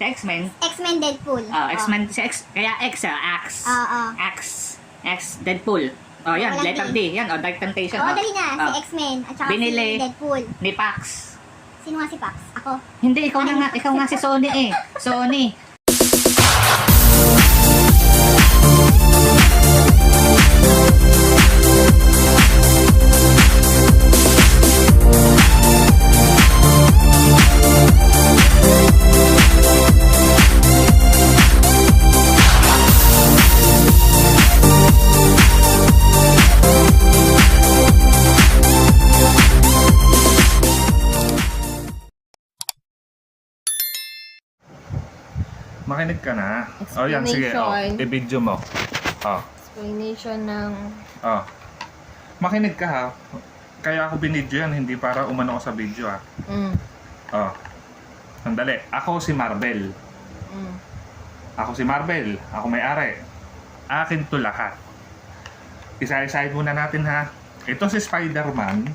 Si X-Men. X-Men Deadpool. X-Men, si X, kaya X, X. Oo. X, Deadpool. Oh, yan, Walang letter D. D. Yan, Dark Temptation. Oo, dali na. Si X-Men at saka Binili. si Deadpool. Ni Pax. Sino nga si Pax? Ako. Hindi, ikaw nga si Sony eh. Sony. Makinig ka na. Oh, yan, sige. Oh, Explanation. i-video mo. Oh, Explanation ng... oh. Makinig ka ha. Kaya ako binidyo yan, hindi para umano ko sa video ha. Oh. Sandali. Ako si Marvel. Ako si Marvel. Ako may-ari. Akin to lahat. Isa-isahin muna natin ha. Ito si Spider-Man.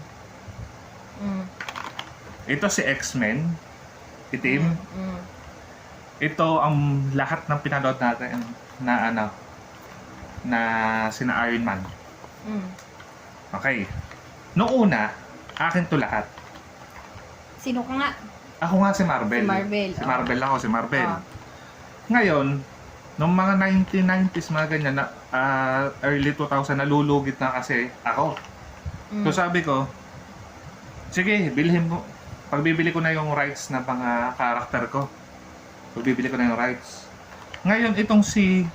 Ito si X-Men. Itim. Ito ang lahat ng pinanood natin na na sina Iron Man. Okay. Noong una, akin to lahat. Sino ka nga? Ako nga si Marvel. Si Marvel, Si oh. Marvel ako, si Marvel. Oh. Ngayon, noong mga 1990s, mga ganyan, na, early 2000, nalulugit na kasi ako. So sabi ko, sige, bilhin mo. Pagbibili ko na yung rights na mga karakter ko. Pagbibili ko na yung rights. Ngayon, itong sino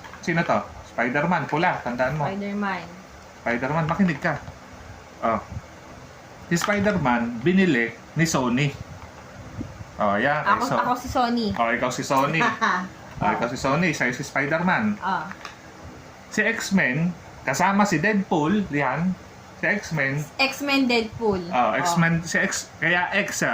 to? Spider-Man, pula, tandaan mo. Spider-Man. Spider-Man, makinig ka. Oh. Si Spider-Man, binili ni Sony. Oh, yan. Ako si Sony. Oh, ikaw si Sony. Oh, ikaw si Sony, sa'yo si Spider-Man. Si X-Men, kasama si Deadpool, yan. Si X-Men. X-Men Deadpool. Oh, X-Men, si X, kaya X,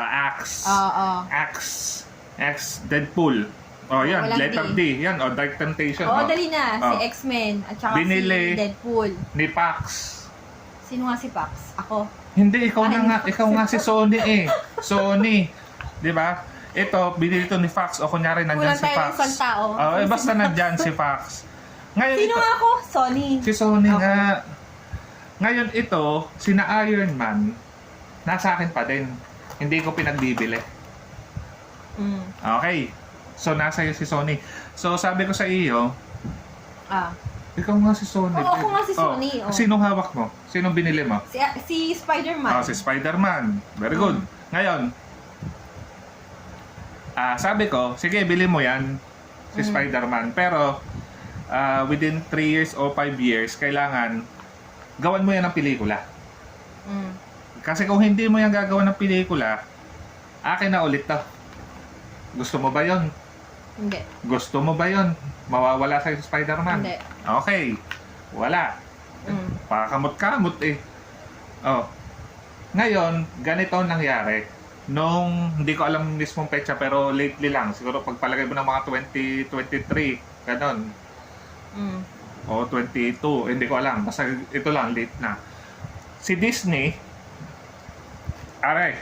X, Deadpool. Oh, yan, Walang letter D. Yan, oh, Dark Temptation. Oo, oh. dali na. Si Oh. X-Men at saka Binili. si Deadpool. Ni Pax. Sino nga si Pax? Ako. Hindi, ikaw na Ay, nga. Ikaw nga si Sony eh. Sony. Di ba? Ito, binili ito ni Fox. O kunyari, nandyan Kulang si tayo Fox. ng isang tao. Basta nandyan si Fox. Ngayon, Sino ito, nga ako? Sony. si Sony Okay. nga. Ngayon, ito, sina Iron Man, nasa akin pa din. Hindi ko pinagbibili. Okay. So, nasa iyo si Sony. So, sabi ko sa iyo, ikaw nga si Sony. Oo, ako nga si Sony, oh. Sinong hawak mo? Sinong binili mo? Si Spider-Man. Si Spider-Man. Very good. Ngayon, sabi ko, sige, bili mo yan, si Spider-Man. Pero, within 3 years o 5 years, kailangan, gawan mo yan ng pelikula. Kasi kung hindi mo yan gagawa ng pelikula, akin na ulit to. Gusto mo ba yon? Hindi. Gusto mo ba yon? Mawawala sa'yo si Spider-Man? Hindi. Okay. Wala. Pakamot-kamot eh. Oh. Ngayon, ganito ang nangyari. Nung, hindi ko alam mismong petsa, pero lately lang. Siguro pagpalagay mo ng mga 2023, ganon. O 22, hindi ko alam. Basta ito lang, late na. Si Disney, ang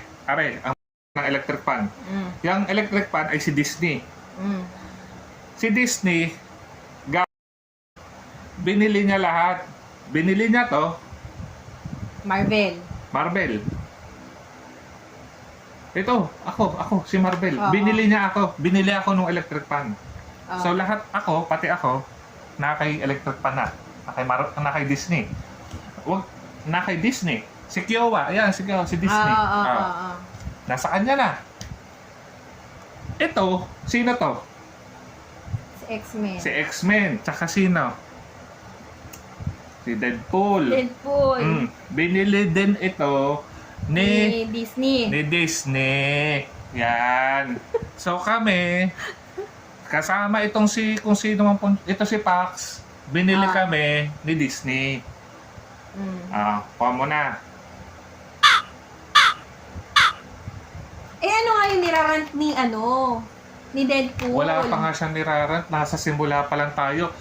ng electric fan. Yung electric fan ay si Disney. Si Disney, binili niya lahat. Binili niya to, Marvel. Ito, ako, si Marvel. Oo. Binili niya ako. Binili ako ng electric fan. So lahat ako, pati ako, na kay electric fan na. Na kay Disney. Na kay Disney. Si Kiowa, ayan, si Disney. Nasa kanya na. Ito, sino to? Si X-Men. Si X-Men. Tsaka sino? Si Deadpool. Binili din ito ni Disney. Disney. Yan. So kami, kasama itong kung sino man po, ito si Pax, binili kami ni Disney. Kuha mo na. Ano nga yung nirarant ni Deadpool? Wala pa nga siya nirarant. Nasa simula pa lang tayo.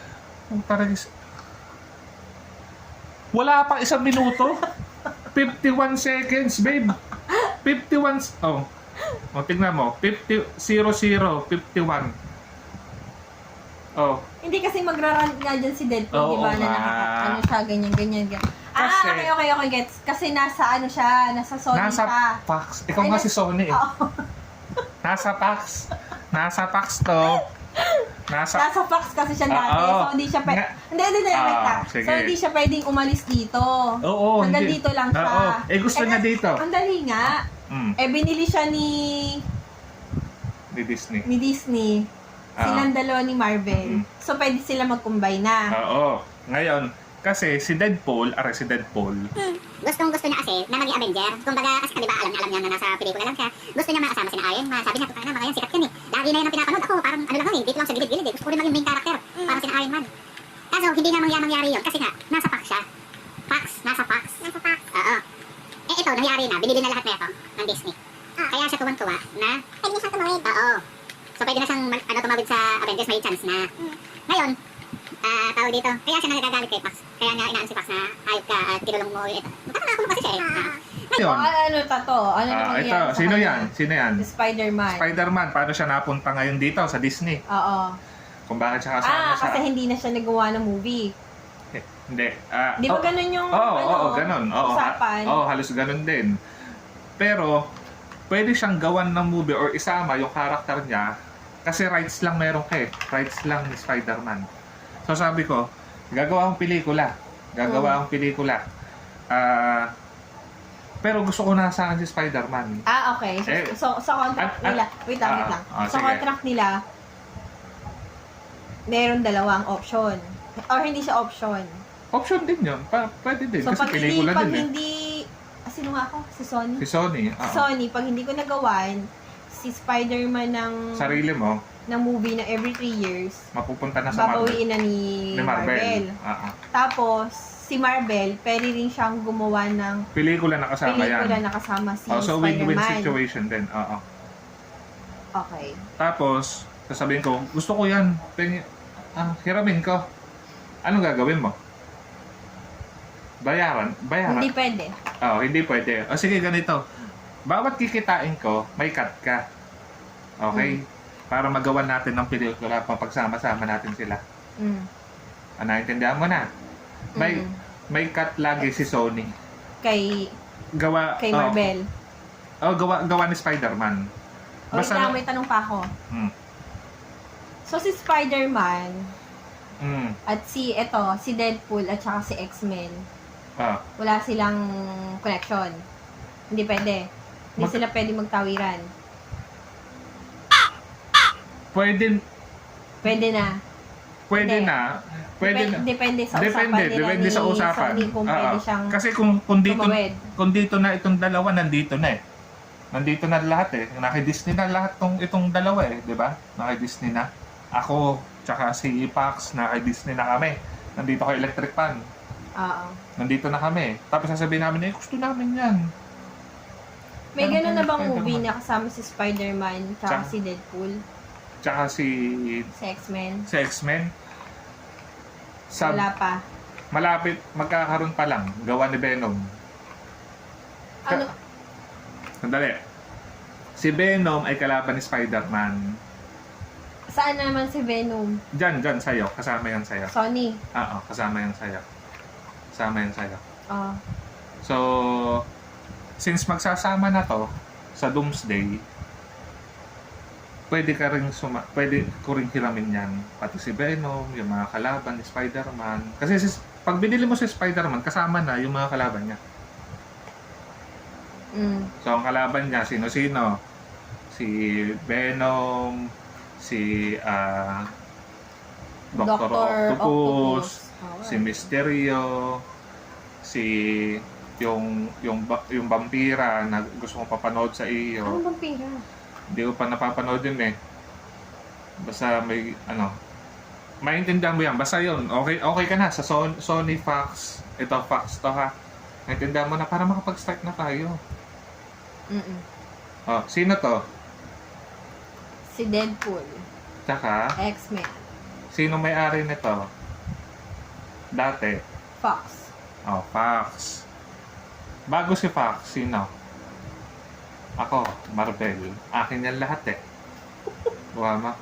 Wala pa 1 minuto. 51 seconds, babe. 51. Oh. O, tignan mo. 50, 00, 51. Oh, Hindi kasi magra-rant nga dyan si Deadpool, Oo di ba? Na nga. ano siya, ganyan. Kasi- Okay, gets. Kasi nasa ano siya, nasa Sony nasa siya. Pax. Ikaw Ay, nga si Sony eh. Oo. Nasa Pax. Nasa Pax to. Nasa... Nasa Fox kasi siya dati, Oo. so hindi siya Nga- Hindi, wait lang. sige. So hindi siya pwedeng umalis dito. Oo, Hanggang hindi. dito lang siya. Oo. Eh, gusto niya dito. Ang dali nga. Mm, Binili siya ni ni Disney. Disney. Silang dalawa ni Marvel. Mm. So pwede sila mag-combine na. Oo. Ngayon, kasi si Deadpool. Gustong-gusto niya kasi na maging Avenger. Kumbaga, kasi di ba, alam niya na nasa pelikula lang siya. Gusto niya makasama si Iron Man. Sabi niya, puta na, mga yan, sikat yan eh. Lagi na yan ang pinapanood. Ako, parang ano lang dito lang sa gilid-gilid eh. Gusto ko rin maging main character. Parang si Iron Man. Kaso, hindi nga mangyari yun. Kasi nga, nasa Pax siya. Nasa Pax. Oo. Eh, ito, nangyari na. Binili na lahat na ito ng Disney. Kaya siya tuwan-tuwa na... Pwede na siyang tumawid. Oo. So, pwede na siyang tumawid sa Avengers. May chance na. Ngayon, tawag dito. Kaya siya nagagalit kay Pax. Kaya nga inaan si Pax na ayop ka at tinulong mo ito. Nakakulong kasi siya eh. Yun. Ano tato? Ano namang Ito, yan sa sino kanya? yan? Sino yan? Si Spider-Man. Spider-Man. Paano siya napunta ngayon dito sa Disney? Oo. Kung bakit siya kasama sa... Kasi hindi na siya nagawa ng movie. Hindi. Di ba ganun yung ganun. usapan? Halos ganun din. Pero, pwede siyang gawan ng movie or isama yung karakter niya kasi rights lang meron kay. Rights lang ni Spider-Man. So sabi ko, gagawa akong pelikula. Pero gusto ko na sa akin si Spider-Man. Okay. Eh, So, sa contract nila, wait lang. Sa sige. contract nila, meron dalawang option. Or hindi siya option. Option din yun. Pwede din. So, Kasi pag pelikula din eh. hindi, sino nga ako? Si Sony? Si Sony. Sony, pag hindi ko nagawan, si Spider-Man ng Sarili mo, movie na every 3 years, mapupunta na sa Marvel. babawiin na ni Marvel. Tapos, si Marvel, pwede rin siyang gumawa ng Pelikula na kasama yan. pelikula na kasama si So win-win Spider-Man. situation din. Okay. Tapos, sasabihin ko, gusto ko yan. Hiramin ko. Anong gagawin mo? Bayaran? Hindi pwede. Hindi pwede. Sige, ganito. Bawat kikitain ko, may cut ka. Okay? Para magawa natin ng pelikula, pagsama-sama natin sila. Naintindihan mo na? May cut lagi si Sony. Kay Kay Marvel. Gawa ni Spider-Man. Wait lang, may tanong pa ako. So, si Spider-Man, at si Deadpool, at saka si X-Men, wala silang connection. Hindi pwede. Hindi sila pwede magtawiran. Pwede na. Pwede Hindi. na. Depende sa usapan nila Depende sa usapan. Sony kung pwede siyang Kasi kung tumawid. dito na itong dalawa, nandito na eh. Nandito na lahat eh. Naki-Disney na lahat itong dalawa eh, di ba? Naki-Disney na. Ako, tsaka si Pax, naki-Disney na kami. Nandito kay Electric Pan. Oo. Nandito na kami. Tapos sasabihin namin, gusto namin yan. May gano'n na bang Spider-Man. movie na kasama si Spider-Man tsaka Tsaka- si Deadpool? Tsaka si Si X-Men? X-Men. Wala pa. Malapit, magkakaroon pa lang. Gawa ni Venom. Ano? Sandali. Si Venom ay kalaban ni Spider-Man. Saan naman si Venom? Diyan, sa'yo. Kasama yan sa'yo. Sony? Oo, kasama yan sa'yo. Kasama yan sa'yo. Oh. So, since magsasama na to sa Doomsday, pwede ko rin hiramin yan. Pati si Venom, yung mga kalaban ni Spider-Man. Kasi pag binili mo si Spider-Man, kasama na yung mga kalaban niya. So, ang kalaban niya, sino-sino? Si Venom, si Dr. Octopus, si Mysterio, si yung vampira na gusto kong papanood sa iyo. Ano bang pira? Hindi ko pa napapanood yun eh. Basta may maintindihan mo yan. Basta yun. Okay ka na sa Sony Fox. Ito Fox to ha. Maintindihan mo na para makapag-start na tayo. Sino to? Si Deadpool. Tsaka, X-Men. sino may-ari nito? Dati. Fox. Fox. Bago si Fox, sino? Ako, Marvel. Akin yan lahat eh. Buwama.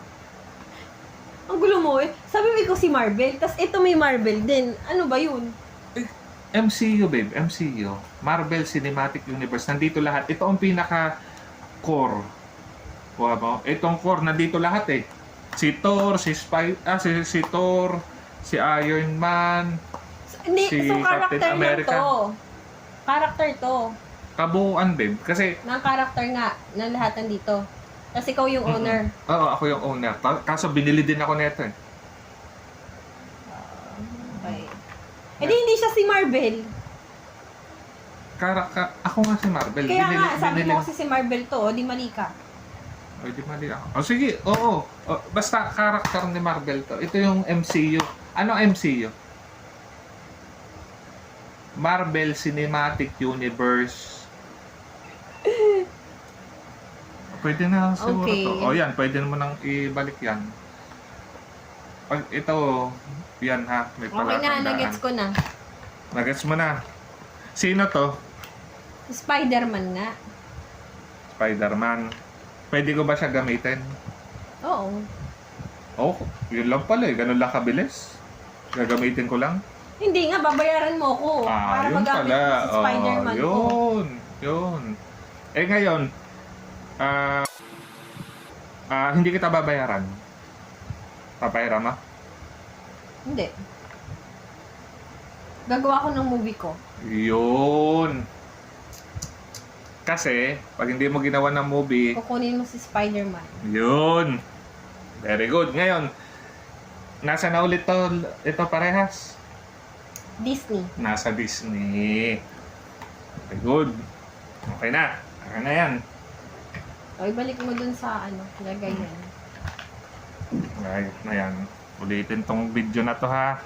Ang gulo mo eh. Sabi mo ikaw si Marvel, tas ito may Marvel din. Ano ba yun? MCU, babe. MCU. Marvel Cinematic Universe. Nandito lahat. Ito ang pinaka-core. Kuha mo? Itong core, nandito lahat eh. Si Thor, si Thor, si Iron Man, Hindi, si so Captain character lang America. to. Character to. Kabuuan, babe. Kasi, Ng character nga, na lahat nandito. Tapos ikaw yung owner. oo, ako yung owner. Kaso binili din ako neto eh. Okay. Hindi siya si Marvel. Ako nga si Marvel. Kaya nga, sabi mo kasi si Marvel to, di mali ka. O, di mali ako. O sige, oo. O, basta karakter ni Marvel to. Ito yung MCU. Ano MCU? Marvel Cinematic Universe. Pwede na siguro Okay. to. O yan, pwede mo nang ibalik yan. Pag ito, yan ha. May Okay na, palatandaan. nagets ko na. Nagets mo na. Sino to? Spider-Man nga. Spider-Man. Pwede ko ba siya gamitin? Oo. Oh, yun lang pala eh. Ganun lang kabilis. Gagamitin ko lang. Hindi nga, babayaran mo ko para Yun magamit pala. mo si Spider-Man ko. Yun. Eh ngayon, hindi kita babayaran. Papayaran mo? Hindi. Gagawa ko ng movie ko. Yun. Kasi, pag hindi mo ginawa ng movie, Kukunin mo si Spider-Man. yun. Very good. Ngayon, nasa na ulit to, ito parehas? Disney. Nasa Disney. Very good. Okay na. Okay na yan. O, ibalik mo dun sa lagay yan. Right na yan. Ulitin tong video na to ha.